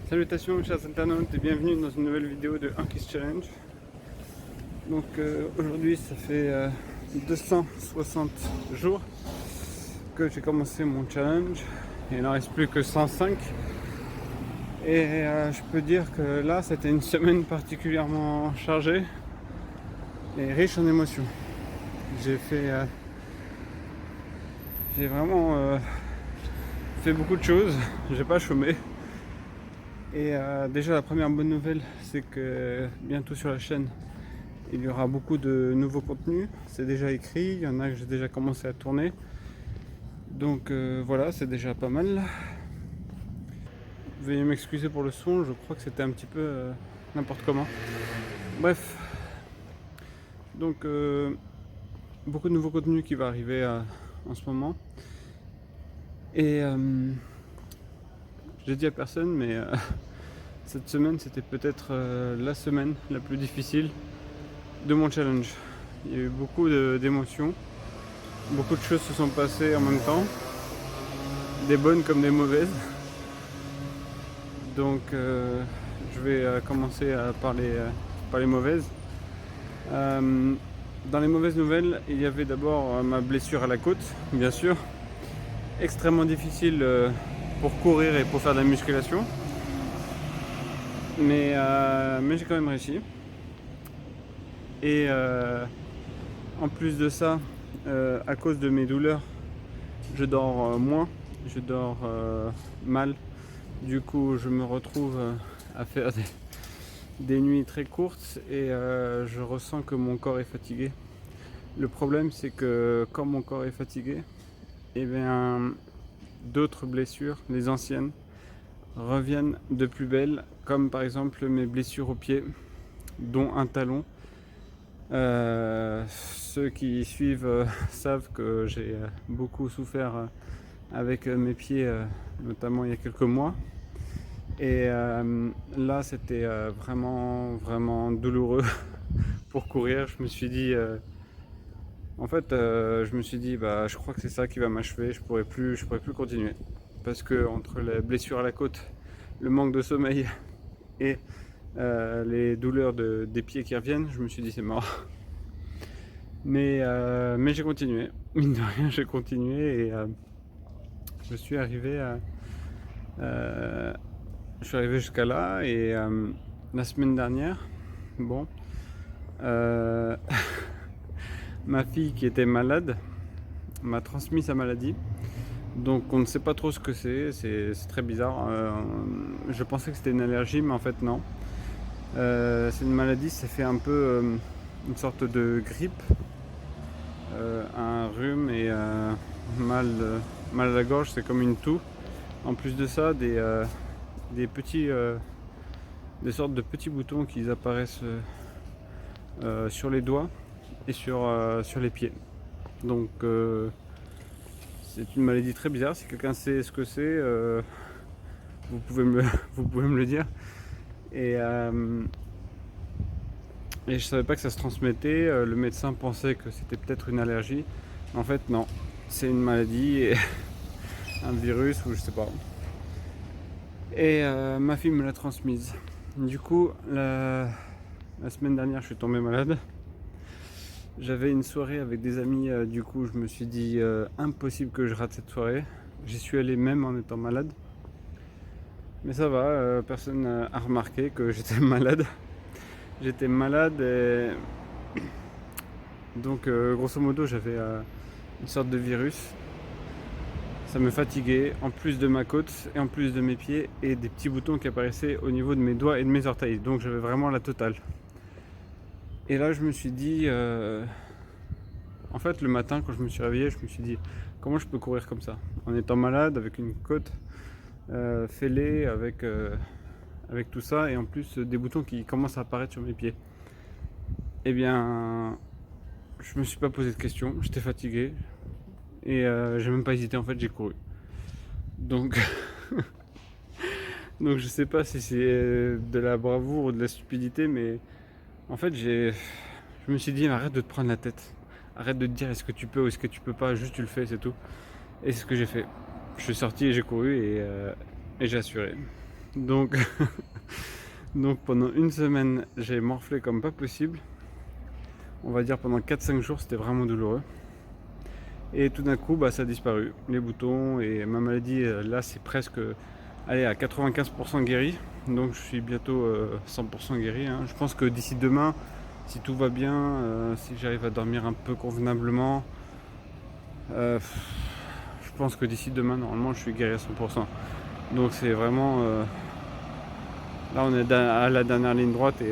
Salutations chers internautes et bienvenue dans une nouvelle vidéo de Anki's Challenge. Donc aujourd'hui ça fait 260 jours que j'ai commencé mon challenge et il n'en reste plus que 105. Et je peux dire que là c'était une semaine particulièrement chargée et riche en émotions. J'ai vraiment fait beaucoup de choses, j'ai pas chômé. Et déjà la première bonne nouvelle, c'est que bientôt sur la chaîne, il y aura beaucoup de nouveaux contenus. C'est déjà écrit, il y en a que j'ai déjà commencé à tourner. Donc voilà, c'est déjà pas mal. Veuillez m'excuser pour le son, je crois que c'était un petit peu n'importe comment. Bref, donc beaucoup de nouveaux contenus qui va arriver en ce moment. Et j'ai dit à personne, mais cette semaine c'était peut-être la semaine la plus difficile de mon challenge. Il y a eu beaucoup d'émotions, beaucoup de choses se sont passées en même temps, des bonnes comme des mauvaises. Donc je vais commencer par les mauvaises. Dans les mauvaises nouvelles, il y avait d'abord ma blessure à la côte, bien sûr, extrêmement difficile pour courir et pour faire de la musculation. Mais j'ai quand même réussi. Et en plus de ça, à cause de mes douleurs, je dors moins, je dors mal. Du coup, je me retrouve à faire des nuits très courtes et je ressens que mon corps est fatigué. Le problème, c'est que quand mon corps est fatigué, eh bien, d'autres blessures, les anciennes, reviennent de plus belle, comme par exemple mes blessures aux pieds, dont un talon. Ceux qui suivent savent que j'ai beaucoup souffert avec mes pieds, notamment il y a quelques mois. Et là, c'était vraiment douloureux pour courir. Je me suis dit, je crois que c'est ça qui va m'achever. Je pourrais plus continuer parce que entre les blessures à la côte, le manque de sommeil et les douleurs des pieds qui reviennent, je me suis dit c'est mort. Mais j'ai continué. Mine de rien, j'ai continué et je suis arrivé jusqu'à là et la semaine dernière, bon, ma fille qui était malade m'a transmis sa maladie. Donc on ne sait pas trop ce que c'est très bizarre. Je pensais que c'était une allergie, mais en fait non. C'est une maladie, ça fait un peu une sorte de grippe, un rhume et mal à la gorge, c'est comme une toux. En plus de ça, des sortes de petits boutons qui apparaissent sur les doigts et sur les pieds. Donc c'est une maladie très bizarre. Si quelqu'un sait ce que c'est, vous pouvez me le dire. Et je savais pas que ça se transmettait. Le médecin pensait que c'était peut-être une allergie. En fait non, c'est une maladie et un virus ou je sais pas. Et ma fille me l'a transmise. Du coup, la semaine dernière, je suis tombé malade. J'avais une soirée avec des amis, du coup, je me suis dit impossible que je rate cette soirée. J'y suis allé même en étant malade. Mais ça va, personne n'a remarqué que j'étais malade. J'étais malade et donc grosso modo, j'avais une sorte de virus. Ça me fatiguait, en plus de ma côte et en plus de mes pieds et des petits boutons qui apparaissaient au niveau de mes doigts et de mes orteils. Donc j'avais vraiment la totale. Et là je me suis dit, en fait le matin quand je me suis réveillé, je me suis dit comment je peux courir comme ça en étant malade avec une côte fêlée, avec tout ça et en plus des boutons qui commencent à apparaître sur mes pieds. Eh bien je me suis pas posé de questions, j'étais fatigué. Et j'ai même pas hésité, en fait j'ai couru. Donc donc je sais pas si c'est de la bravoure ou de la stupidité, mais en fait je me suis dit arrête de te prendre la tête. Arrête de te dire est-ce que tu peux ou est-ce que tu peux pas, juste tu le fais, c'est tout. Et c'est ce que j'ai fait. Je suis sorti et j'ai couru et j'ai assuré. Donc, donc pendant une semaine, j'ai morflé comme pas possible. On va dire pendant 4-5 jours, c'était vraiment douloureux. Et tout d'un coup, ça a disparu. Les boutons et ma maladie, là, c'est presque à 95% guéri. Donc je suis bientôt 100% guéri. Je pense que d'ici demain, si tout va bien, si j'arrive à dormir un peu convenablement, je pense que d'ici demain, normalement, je suis guéri à 100%. Donc c'est vraiment... là, on est à la dernière ligne droite.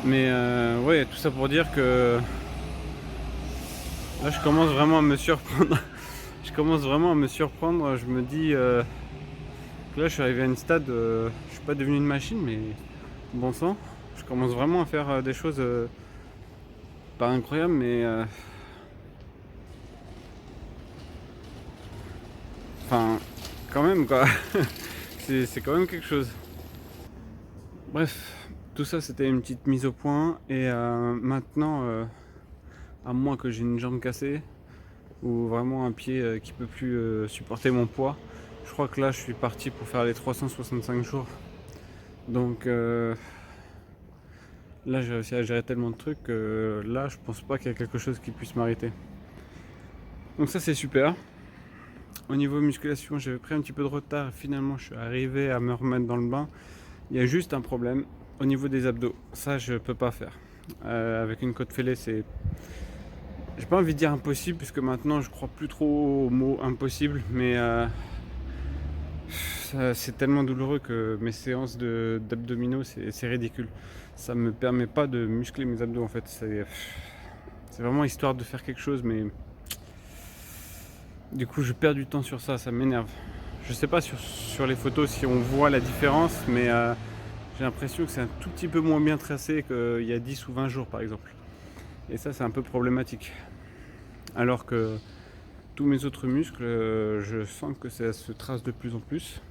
Mais ouais, tout ça pour dire que là, je commence vraiment à me surprendre. Je me dis que là, je suis arrivé à une stade. Je suis pas devenu une machine, mais bon sang. Je commence vraiment à faire des choses pas incroyables, mais enfin, quand même quoi. c'est quand même quelque chose. Bref, tout ça, c'était une petite mise au point. Et maintenant, à moins que j'ai une jambe cassée ou vraiment un pied qui peut plus supporter mon poids, je crois que là, je suis parti pour faire les 365 jours. Donc là, j'ai réussi à gérer tellement de trucs que là, je pense pas qu'il y a quelque chose qui puisse m'arrêter. Donc ça, c'est super. Au niveau musculation, j'avais pris un petit peu de retard. Finalement, je suis arrivé à me remettre dans le bain. Il y a juste un problème au niveau des abdos. Ça, je peux pas faire. Avec une côte fêlée, c'est... J'ai pas envie de dire impossible, puisque maintenant, je crois plus trop au mot impossible. Mais c'est tellement douloureux que mes séances d'abdominaux, c'est ridicule. Ça me permet pas de muscler mes abdos, en fait. C'est vraiment histoire de faire quelque chose, mais... Du coup, je perds du temps sur ça, ça m'énerve. Je sais pas sur les photos si on voit la différence, mais j'ai l'impression que c'est un tout petit peu moins bien tracé qu'il y a 10 ou 20 jours, par exemple. Et ça, c'est un peu problématique. Alors que tous mes autres muscles, je sens que ça se trace de plus en plus.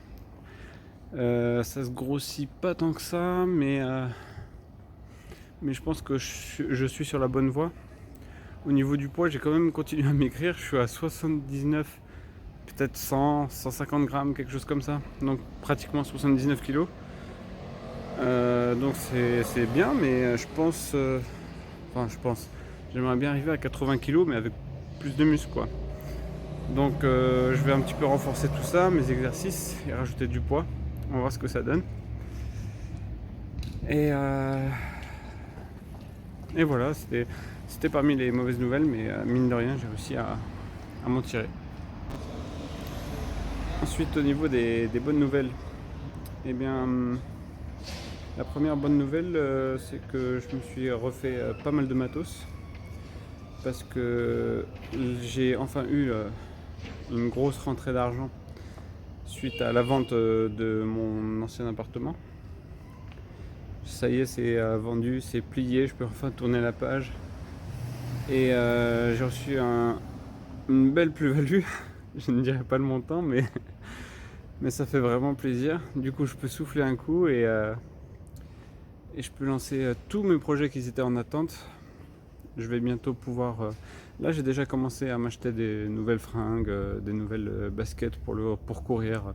Ça se grossit pas tant que ça, mais je pense que je suis sur la bonne voie. Au niveau du poids, j'ai quand même continué à maigrir. Je suis à 79, peut-être 100, 150 grammes, quelque chose comme ça. Donc pratiquement 79 kilos. Donc c'est bien, mais je pense... J'aimerais bien arriver à 80 kilos, mais avec plus de muscles, quoi. Donc je vais un petit peu renforcer tout ça, mes exercices, et rajouter du poids. On va voir ce que ça donne. Et voilà, c'était parmi les mauvaises nouvelles, mais mine de rien, j'ai réussi à m'en tirer. Ensuite, au niveau des bonnes nouvelles, eh bien, la première bonne nouvelle, c'est que je me suis refait pas mal de matos, parce que j'ai enfin eu une grosse rentrée d'argent suite à la vente de mon ancien appartement. Ça y est, c'est vendu, c'est plié, je peux enfin tourner la page. Et j'ai reçu une belle plus-value. Je ne dirais pas le montant, mais ça fait vraiment plaisir. Du coup, je peux souffler un coup et je peux lancer tous mes projets qui étaient en attente. Je vais bientôt pouvoir... là, j'ai déjà commencé à m'acheter des nouvelles fringues, des nouvelles baskets pour courir,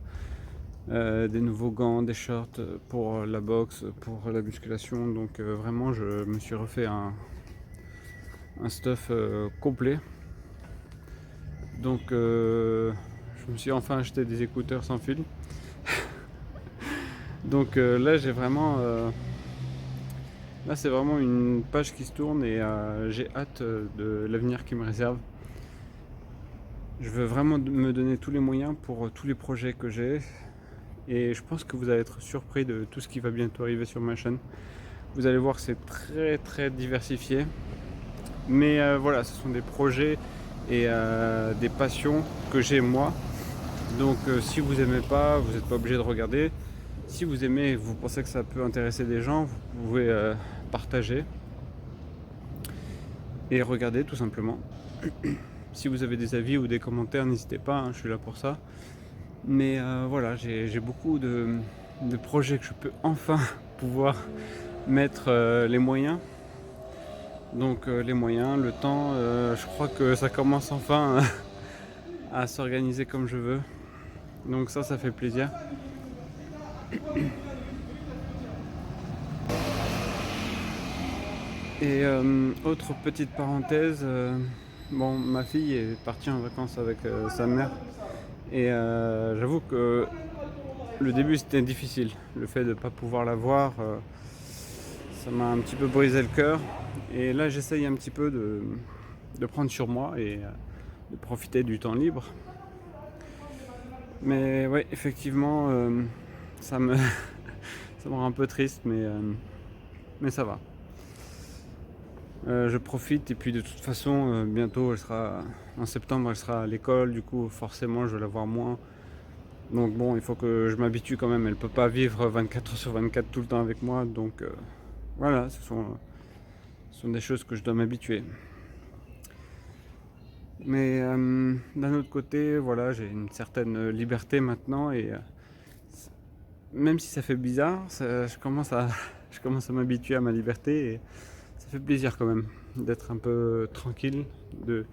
des nouveaux gants, des shorts pour la boxe, pour la musculation. Donc vraiment, je me suis refait un stuff complet. Donc je me suis enfin acheté des écouteurs sans fil. Donc là j'ai vraiment là c'est vraiment une page qui se tourne et j'ai hâte de l'avenir qui me réserve. Je veux vraiment me donner tous les moyens pour tous les projets que j'ai, et je pense que vous allez être surpris de tout ce qui va bientôt arriver sur ma chaîne. Vous allez voir que c'est très très diversifié, mais voilà, ce sont des projets et des passions que j'ai moi. Donc si vous aimez pas, vous n'êtes pas obligé de regarder. Si vous aimez, vous pensez que ça peut intéresser des gens, vous pouvez partager et regarder tout simplement. Si vous avez des avis ou des commentaires, n'hésitez pas, je suis là pour ça. Mais voilà, j'ai beaucoup de projets que je peux enfin pouvoir mettre les moyens. Donc les moyens, le temps, je crois que ça commence enfin à s'organiser comme je veux. Donc ça fait plaisir. Et autre petite parenthèse, bon, ma fille est partie en vacances avec sa mère. Et j'avoue que le début c'était difficile. Le fait de ne pas pouvoir la voir, ça m'a un petit peu brisé le cœur. Et là j'essaye un petit peu de prendre sur moi et de profiter du temps libre. Mais ouais, effectivement, ça me ça me rend un peu triste, mais ça va. Je profite et puis de toute façon bientôt en septembre elle sera à l'école, du coup forcément je vais la voir moins. Donc bon, il faut que je m'habitue quand même, elle peut pas vivre 24 heures sur 24 tout le temps avec moi, donc voilà, ce sont des choses que je dois m'habituer. Mais d'un autre côté, voilà, j'ai une certaine liberté maintenant et même si ça fait bizarre, je commence à m'habituer à ma liberté et ça fait plaisir quand même d'être un peu tranquille, de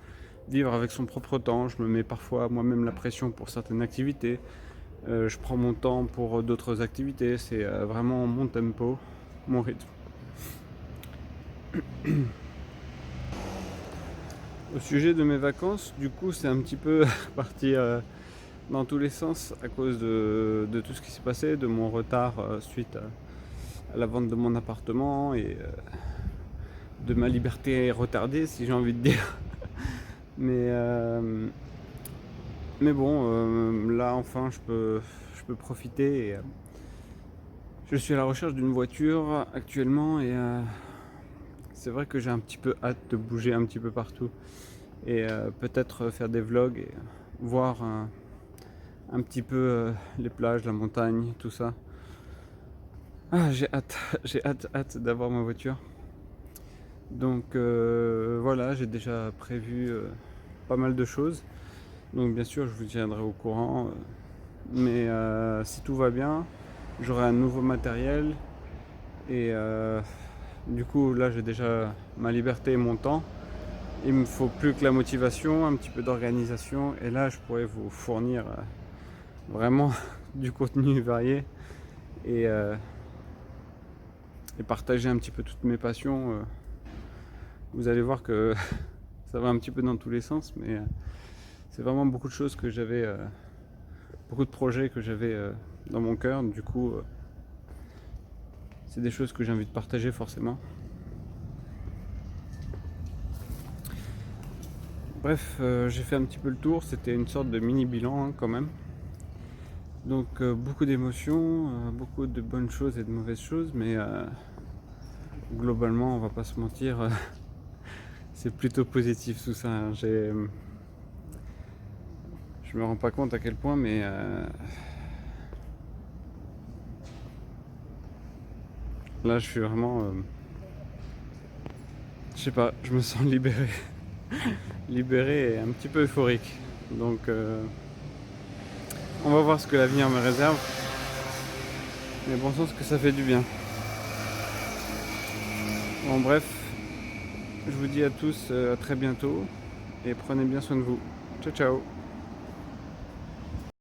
vivre avec son propre temps. Je me mets parfois moi-même la pression pour certaines activités. Je prends mon temps pour d'autres activités. C'est vraiment mon tempo, mon rythme. Au sujet de mes vacances, du coup, c'est un petit peu parti dans tous les sens à cause de tout ce qui s'est passé, de mon retard suite à la vente de mon appartement et de ma liberté retardée, si j'ai envie de dire. Mais, mais bon, là enfin je peux profiter. Et, je suis à la recherche d'une voiture actuellement et c'est vrai que j'ai un petit peu hâte de bouger un petit peu partout et peut-être faire des vlogs et voir un petit peu les plages, la montagne, tout ça. Ah, j'ai hâte, j'ai hâte d'avoir ma voiture. Donc voilà, j'ai déjà prévu pas mal de choses. Donc bien sûr, je vous tiendrai au courant. Mais si tout va bien, j'aurai un nouveau matériel. Et du coup, là, j'ai déjà ma liberté et mon temps. Il me faut plus que la motivation, un petit peu d'organisation. Et là, je pourrais vous fournir vraiment du contenu varié. Et partager un petit peu toutes mes passions. Vous allez voir que ça va un petit peu dans tous les sens, mais c'est vraiment beaucoup de choses que j'avais, beaucoup de projets que j'avais dans mon cœur. Du coup, c'est des choses que j'ai envie de partager forcément. Bref, j'ai fait un petit peu le tour. C'était une sorte de mini bilan quand même. Donc beaucoup d'émotions, beaucoup de bonnes choses et de mauvaises choses, mais globalement, on va pas se mentir, c'est plutôt positif tout ça. Hein. Je me rends pas compte à quel point, mais là, je suis vraiment, je sais pas, je me sens libéré, libéré et un petit peu euphorique. Donc, on va voir ce que l'avenir me réserve. Mais bon sens que ça fait du bien. Bon, bref, je vous dis à tous à très bientôt et prenez bien soin de vous. Ciao, ciao.